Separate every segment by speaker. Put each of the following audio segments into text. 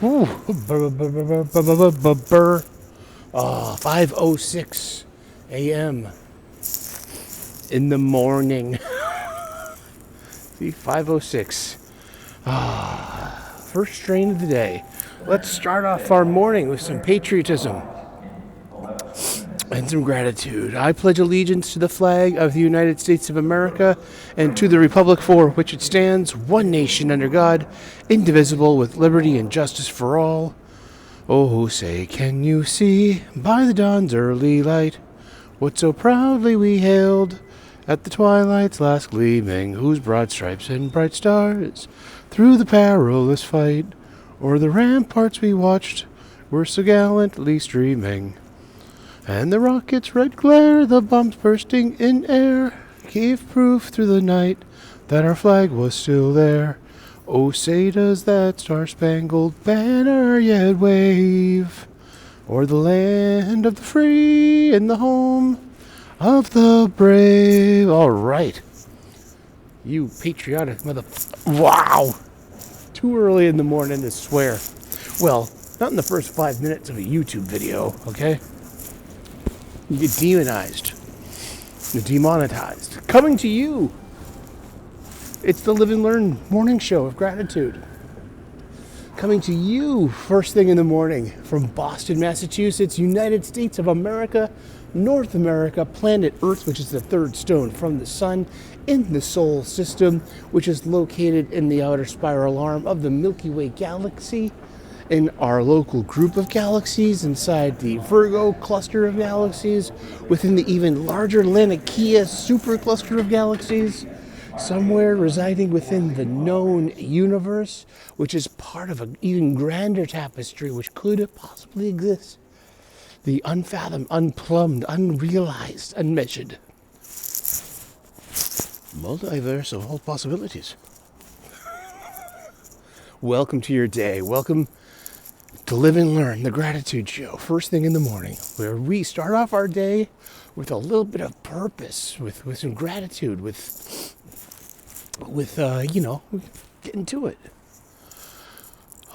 Speaker 1: Ooh, 5:06 a.m. in the morning. See, 5:06. First strain of the day. Let's start off our morning with some patriotism and some gratitude. I pledge allegiance to the flag of the United States of America and to the republic for which it stands, one nation under God, indivisible, with liberty and justice for all. Oh, say, can you see by the dawn's early light what so proudly we hailed at the twilight's last gleaming, whose broad stripes and bright stars through the perilous fight o'er the ramparts we watched were so gallantly streaming? And the rocket's red glare, the bombs bursting in air, gave proof through the night that our flag was still there. Oh, say does that star-spangled banner yet wave o'er the land of the free and the home of the brave? All right. You patriotic mother... Wow! Too early in the morning to swear. Well, not in the first 5 minutes of a YouTube video, okay? You get demonized. You're demonetized. Coming to you. It's the Live and Learn morning show of gratitude. Coming to you first thing in the morning from Boston, Massachusetts, United States of America, North America, planet Earth, which is the third stone from the sun in the solar system, which is located in the outer spiral arm of the Milky Way galaxy, in our local group of galaxies, inside the Virgo cluster of galaxies, within the even larger Laniakea supercluster of galaxies, somewhere residing within the known universe, which is part of an even grander tapestry which could possibly exist. The unfathomed, unplumbed, unrealized, unmeasured multiverse of all possibilities. Welcome to your day. Welcome to Live and Learn, the Gratitude Show, first thing in the morning, where we start off our day with a little bit of purpose, with some gratitude, with getting to it.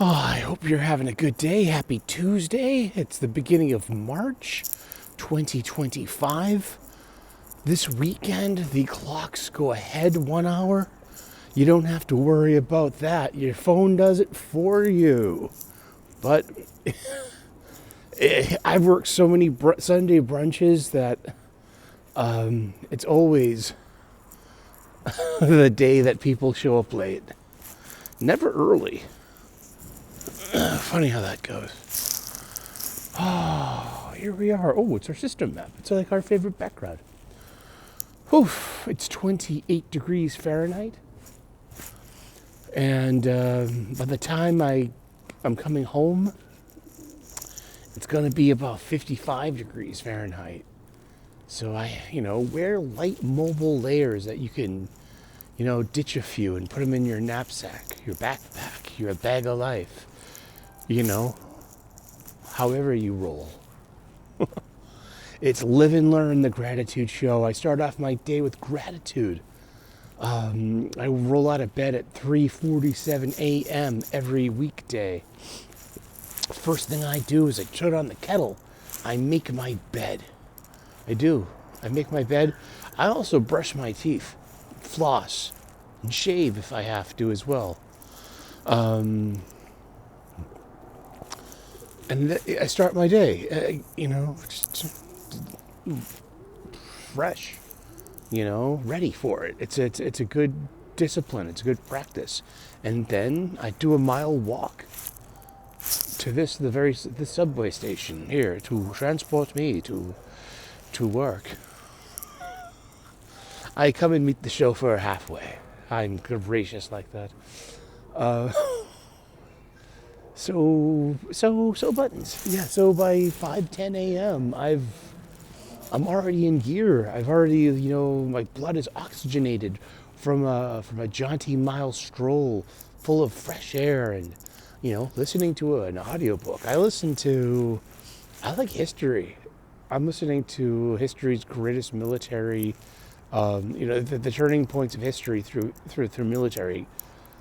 Speaker 1: Oh, I hope you're having a good day. Happy Tuesday. It's the beginning of March 2025. This weekend, the clocks go ahead 1 hour. You don't have to worry about that. Your phone does it for you. But I've worked so many Sunday brunches that it's always the day that people show up late. Never early. Funny how that goes. Oh, here we are. Oh, it's our system map. It's like our favorite background. Whew, it's 28 degrees Fahrenheit. And by the time I'm coming home, it's going to be about 55 degrees Fahrenheit. So I, wear light mobile layers that you can, ditch a few and put them in your knapsack, your backpack, your bag of life, however you roll. It's Live and Learn, the Gratitude Show. I start off my day with gratitude. I roll out of bed at 3:47 a.m. every weekday. First thing I do is I turn on the kettle. I make my bed. I do. I make my bed. I also brush my teeth, floss, and shave if I have to as well. And I start my day, just fresh, ready for it. It's a good discipline. It's a good practice. And then I do a mile walk to this subway station here to transport me to work. I come and meet the chauffeur halfway. I'm gracious like that. So buttons. Yeah, so by 5:10 a.m. I'm already in gear. I've already, my blood is oxygenated from a jaunty mile stroll full of fresh air and, listening to an audiobook. I like history. I'm listening to history's greatest military, the turning points of history through military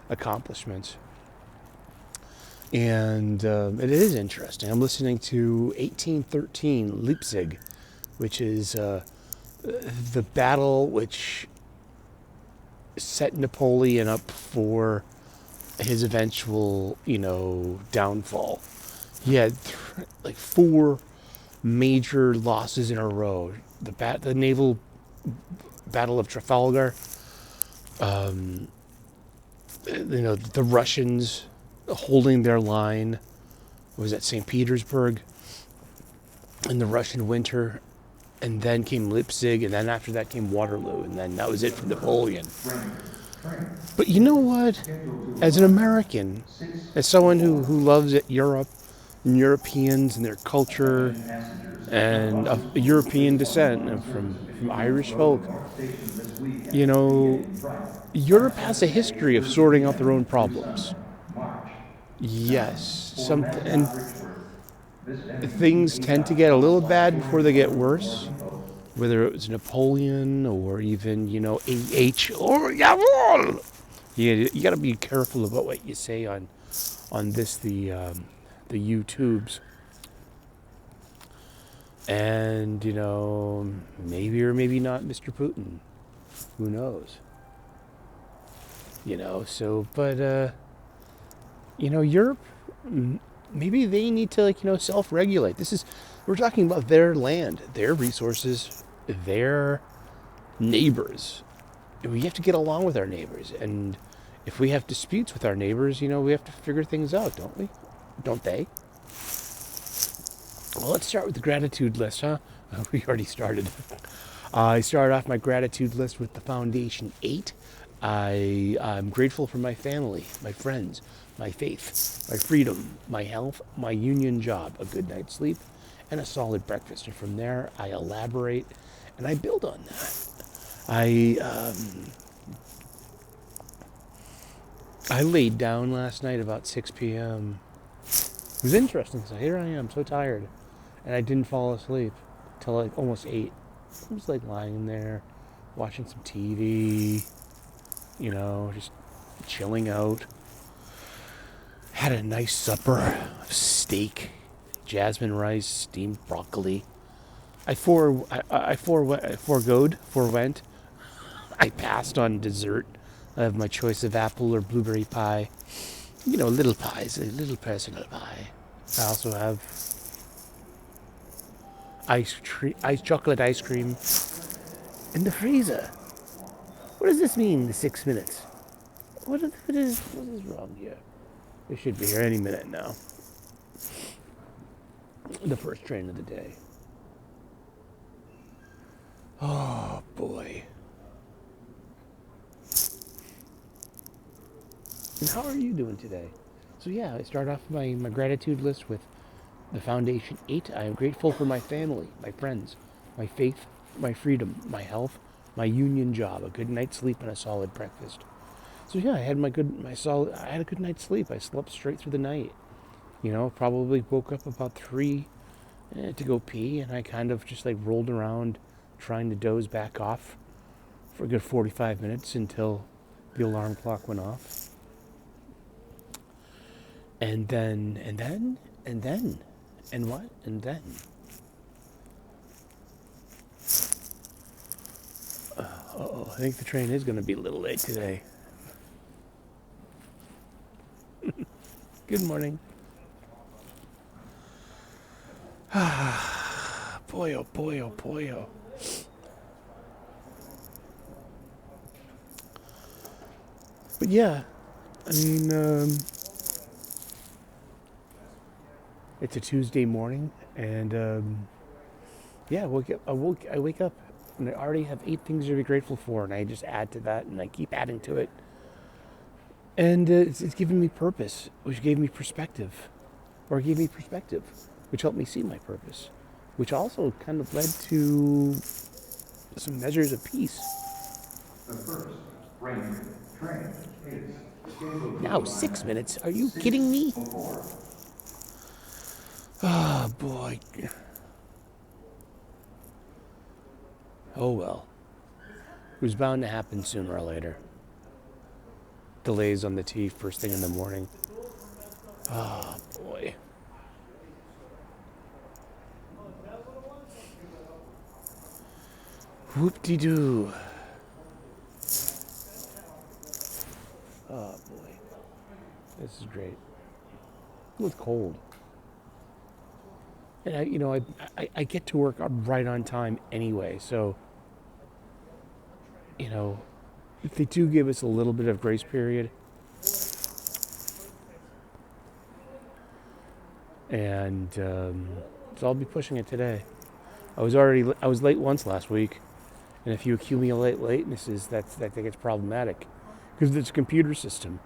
Speaker 1: accomplishments. And it is interesting. I'm listening to 1813 Leipzig, which is the battle which set Napoleon up for his eventual, downfall. He had like four major losses in a row. The naval battle of Trafalgar, the Russians holding their line was at St. Petersburg in the Russian winter, and then came Leipzig, and then after that came Waterloo, and then that was it for Napoleon. But you know what? As an American, as someone who loves Europe and Europeans and their culture and of European descent and from Irish folk, Europe has a history of sorting out their own problems. Yes, and things tend to get a little bad before they get worse. Whether it was Napoleon or even, A.H. or Jawohl. You got to be careful about what you say on this the YouTubes. And maybe or maybe not Mr. Putin. Who knows? Europe, maybe they need to self-regulate. We're talking about their land, their resources, their neighbors. We have to get along with our neighbors, and if we have disputes with our neighbors, we have to figure things out, don't we? Don't they? Well, let's start with the gratitude list, huh? We already started. I started off my gratitude list with the Foundation 8. I'm grateful for my family, my friends, my faith, my freedom, my health, my union job, a good night's sleep, and a solid breakfast. And from there, I elaborate and I build on that. I laid down last night about 6 p.m. It was interesting. So here I am, so tired, and I didn't fall asleep till like almost 8. I was like lying there, watching some TV, just chilling out. Had a nice supper of steak, jasmine rice, steamed broccoli. I forewent. I passed on dessert. I have my choice of apple or blueberry pie. Little pies, a little personal pie. I also have chocolate ice cream in the freezer. What does this mean, the 6 minutes? What is wrong here? It should be here any minute now. The first train of the day. Oh, boy. And how are you doing today? So I start off my gratitude list with the Foundation 8. I am grateful for my family, my friends, my faith, my freedom, my health, my union job, a good night's sleep, and a solid breakfast. So I had I had a good night's sleep. I slept straight through the night. Probably woke up about 3 to go pee, and I kind of just like rolled around trying to doze back off for a good 45 minutes until the alarm clock went off. And then, and what? And then. I think the train is going to be a little late today. Good morning. Boy, oh boy, oh boy, oh. But it's a Tuesday morning, and I wake up, and I already have 8 things to be grateful for, and I just add to that, and I keep adding to it. And it's given me purpose, which gave me perspective, which helped me see my purpose, which also kind of led to some measures of peace. The first train is now 6 minutes. Are you kidding me? Oh, boy. Oh, well. It was bound to happen sooner or later. Delays on the T first thing in the morning. Oh boy. Whoop-de-doo. Oh boy. This is great. It was cold. And I get to work right on time anyway, so if they do give us a little bit of grace period, and so I'll be pushing it today. I was late once last week, and if you accumulate latenesses, that gets problematic because it's a computer system,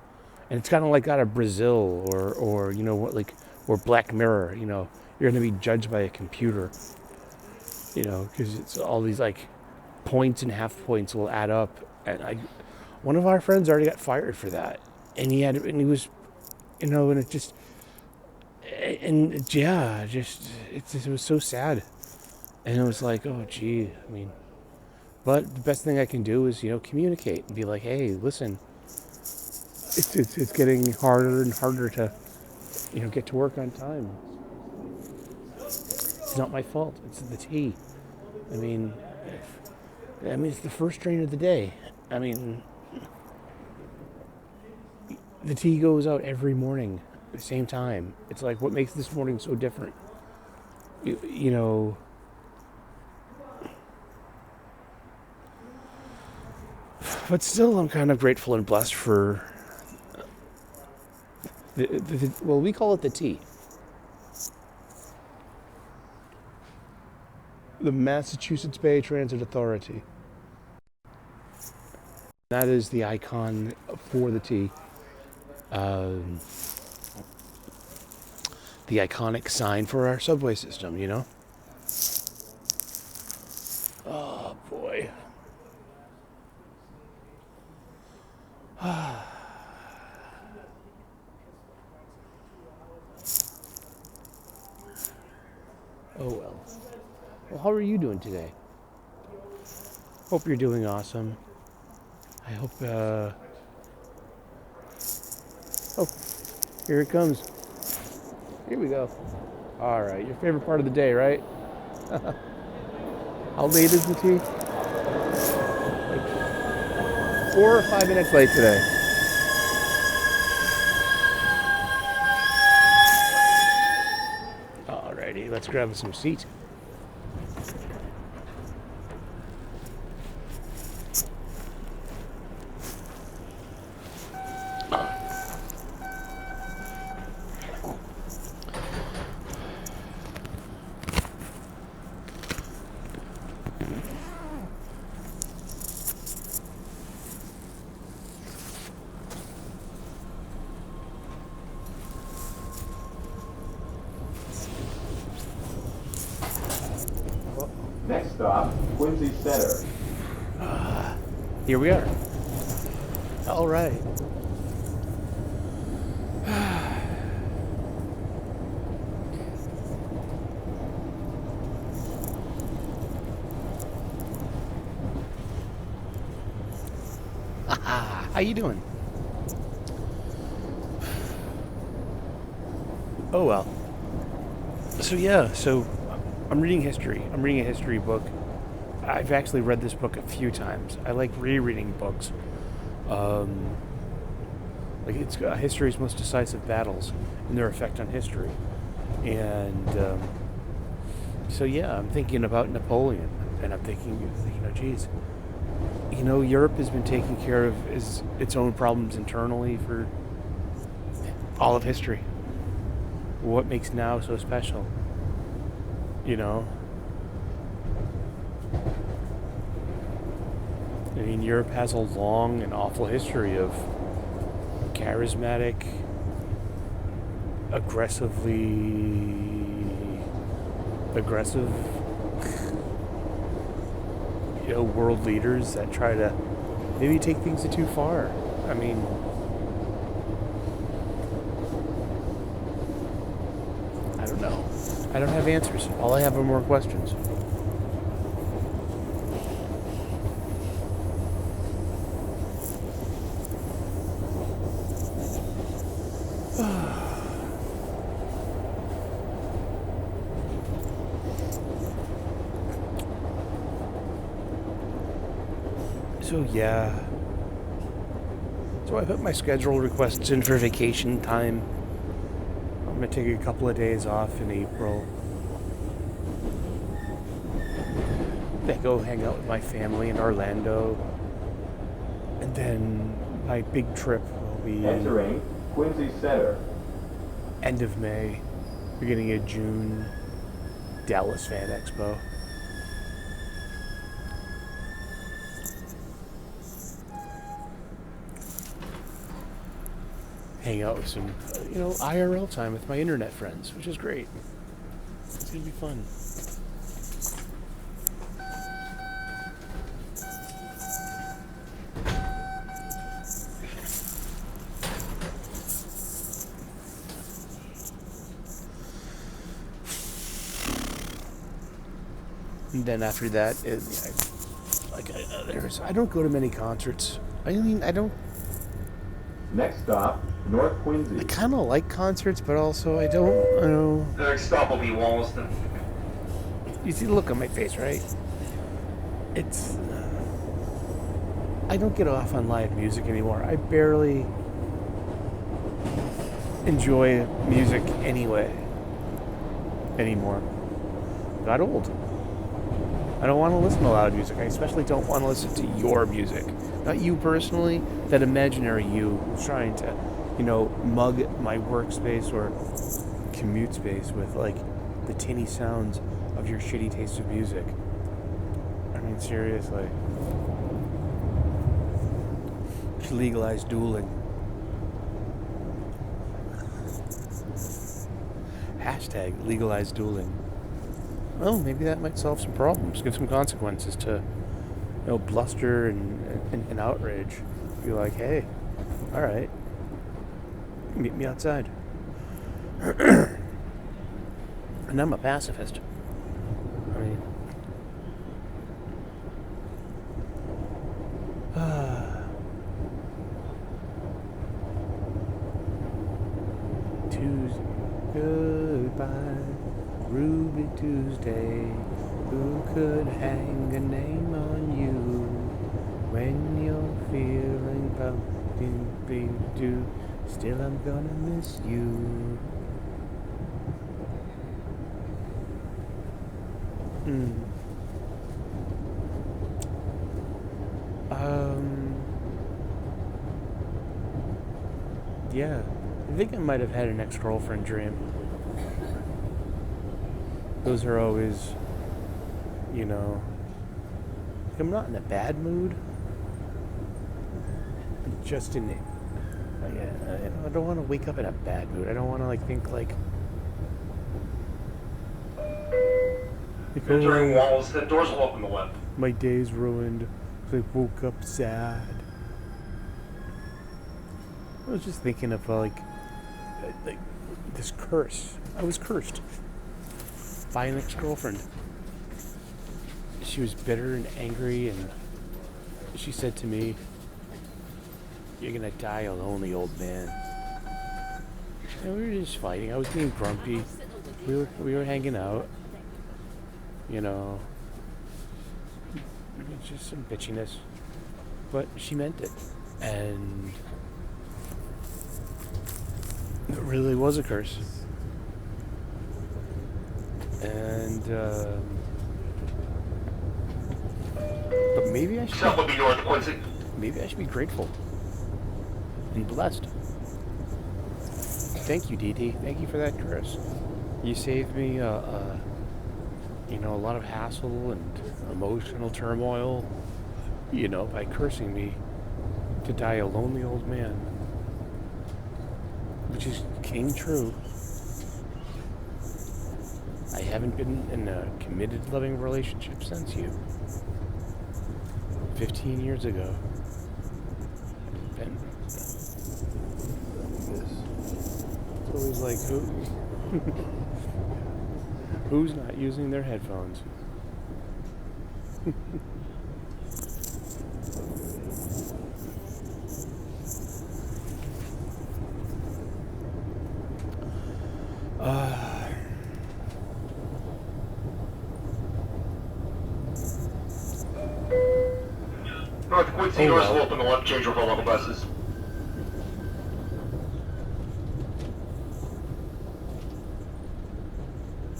Speaker 1: and it's kind of like out of Brazil or what, like, or Black Mirror. You're going to be judged by a computer. Because it's all these like points and half points will add up, and one of our friends already got fired for that, and he was, and it just, and yeah, it was so sad, and it was like, oh gee, I mean, but the best thing I can do is communicate and be like, hey, listen, it's getting harder and harder to get to work on time. It's not my fault. It's the tea. I mean, it's the first train of the day. I mean, the tea goes out every morning at the same time. It's like, what makes this morning so different? But still, I'm kind of grateful and blessed for well, we call it the tea. The Massachusetts Bay Transit Authority. That is the icon for the T. The iconic sign for our subway system, Oh, boy. Oh, well. Well, how are you doing today? Hope you're doing awesome. I hope, oh, here it comes. Here we go. All right, your favorite part of the day, right? How late is the tea? Like 4 or 5 minutes late today. Alrighty, let's grab some seats.
Speaker 2: Next stop, Quincy Center.
Speaker 1: Here we are. All right. How you doing? Oh well. So I'm reading history. I'm reading a history book. I've actually read this book a few times. I like rereading books. Like it's history's most decisive battles and their effect on history. And I'm thinking about Napoleon, and I'm thinking, geez, Europe has been taking care of its own problems internally for all of history. What makes now so special? I mean, Europe has a long and awful history of charismatic, aggressive world leaders that try to maybe take things too far. I mean, I don't know. I don't have answers. All I have are more questions. So yeah. So I put my schedule requests in for vacation time. I'm gonna take a couple of days off in April. Then go hang out with my family in Orlando. And then my big trip will be
Speaker 2: Entering Quincy Center.
Speaker 1: end of May, beginning of June, Dallas Fan Expo. Hang out with some, IRL time with my internet friends, which is great. It's gonna be fun. And then after that, I don't go to many concerts. I mean, I don't.
Speaker 2: Next stop, North
Speaker 1: I
Speaker 2: Quincy.
Speaker 1: kind of like concerts, but also I don't.
Speaker 3: The next stop will be Wollaston.
Speaker 1: You see the look on my face, right? It's. I don't get off on live music anymore. I barely enjoy music anyway. Anymore. Got old. I don't want to listen to loud music. I especially don't want to listen to your music. Not you personally, that imaginary you who's trying to, mug my workspace or commute space with, like, the tinny sounds of your shitty taste of music. I mean, seriously. Should legalize dueling. Hashtag legalize dueling. Oh, maybe that might solve some problems. Give some consequences to, bluster and outrage. Be like, hey, all right, meet me outside. And I'm a pacifist. I mean, Tuesday, goodbye. Ruby Tuesday, who could hang a name on you when you're feeling pumpkin do? Still, I'm gonna miss you. Yeah, I think I might have had an ex-girlfriend dream. Those are always, I'm not in a bad mood. I'm just in, I don't want to wake up in a bad mood. I don't want to think
Speaker 3: Entering Wollaston. Doors will open the left.
Speaker 1: my day's ruined. I woke up sad. I was just thinking of this curse. I was cursed by an ex-girlfriend. She was bitter and angry, and she said to me, "You're gonna die a lonely old man." And we were just fighting. I was being grumpy. We were hanging out. Just some bitchiness. But she meant it. And it really was a curse. And, but maybe I
Speaker 3: Stop will be North Quincy.
Speaker 1: Maybe I should be grateful and blessed. Thank you, DD. Thank you for that curse. You saved me, a lot of hassle and emotional turmoil, by cursing me to die a lonely old man, which came true. I haven't been in a committed, loving relationship since you. 15 years ago. And it's always like, who's not using their headphones?
Speaker 3: North Quincy,
Speaker 1: Oh,
Speaker 3: doors
Speaker 1: well.
Speaker 3: will open the left, change for local buses.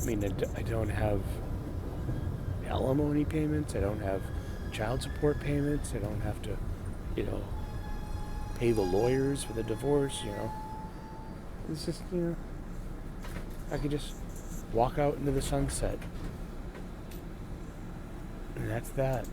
Speaker 1: I mean, I don't have alimony payments. I don't have child support payments. I don't have to, you know, pay the lawyers for the divorce, you know. It's just, you know, I could just walk out into the sunset. And that's that.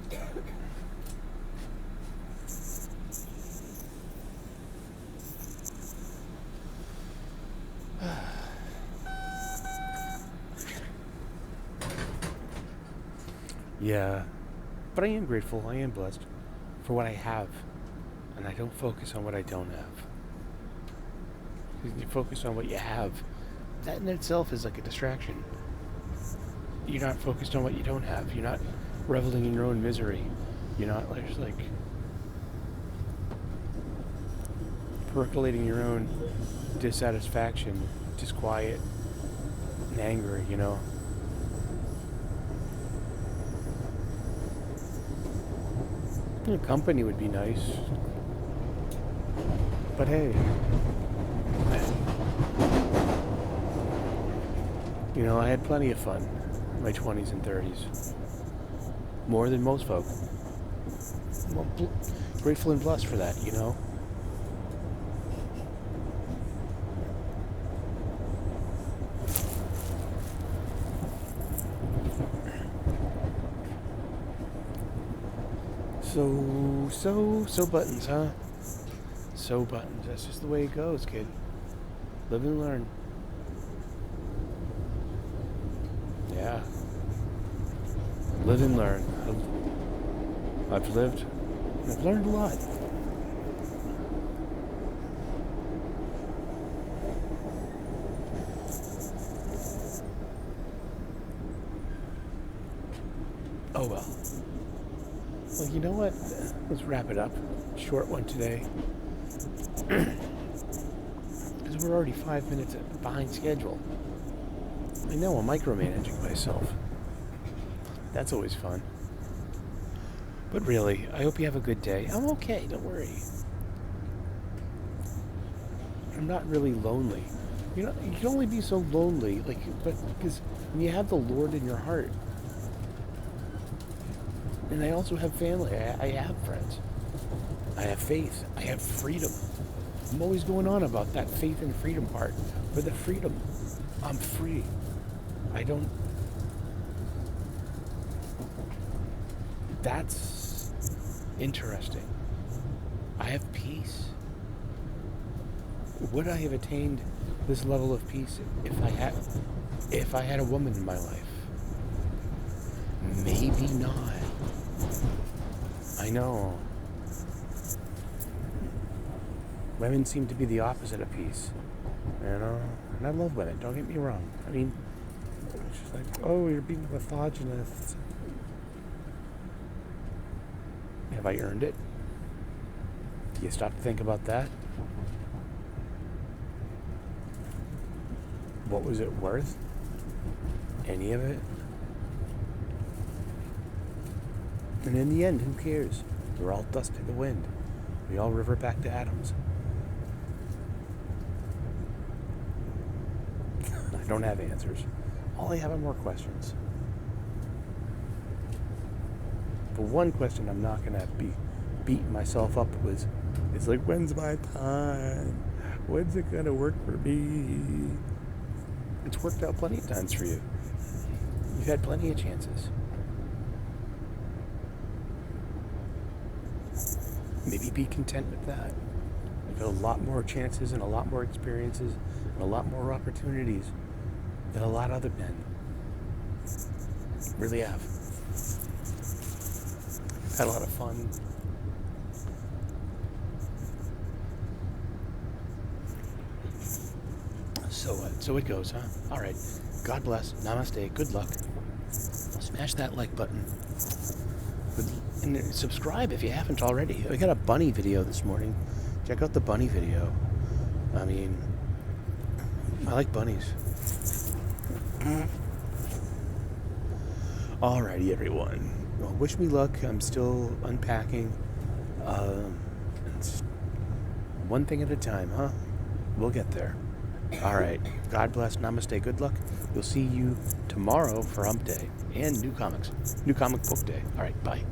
Speaker 1: Yeah. But I am grateful, I am blessed for what I have. And I don't focus on what I don't have. Because you focus on what you have, that in itself is like a distraction. You're not focused on what you don't have. You're not reveling in your own misery. You're not just like percolating your own dissatisfaction, disquiet, and anger, you know. Company would be nice. But hey, you know, I had plenty of fun in my 20s and 30s. More than most folk. Well, grateful and blessed for that, you know. So buttons, huh? So buttons. That's just the way it goes, kid. Live and learn. Yeah. Live and learn. I've lived. I've learned a lot. Oh well. Well, you know what? Let's wrap it up. Short one today. Because we're already 5 minutes behind schedule. I know, I'm micromanaging myself. That's always fun. But really, I hope you have a good day. I'm okay, don't worry. I'm not really lonely. You know, you can only be so lonely, but because when you have the Lord in your heart. And I also have family. I have friends. I have faith. I have freedom. I'm always going on about that faith and freedom part. But the freedom, I'm free. I don't... That's interesting. I have peace. Would I have attained this level of peace if I had a woman in my life? Maybe not. I know. Women seem to be the opposite of peace. You know? And I love women, don't get me wrong. I mean, it's just like, oh, you're being a misogynist. Have I earned it? Do you stop to think about that? What was it worth? Any of it? And in the end, who cares? We're all dust in the wind. We all revert back to atoms. I don't have answers. All I have are more questions. But one question I'm not going to be beating myself up with is like, when's my time? When's it going to work for me? It's worked out plenty of times for you. You've had plenty of chances. Maybe be content with that. You've had a lot more chances and a lot more experiences and a lot more opportunities than a lot of other men. Really have. Had a lot of fun. So it goes, huh? All right. God bless. Namaste. Good luck. Smash that like button. And subscribe if you haven't already. We got a bunny video this morning. Check out the bunny video. I mean, I like bunnies. Alrighty, everyone. Well, wish me luck. I'm still unpacking. It's one thing at a time, huh? We'll get there. All right. God bless. Namaste. Good luck. We'll see you tomorrow for Hump Day and New Comic Book Day. All right. Bye.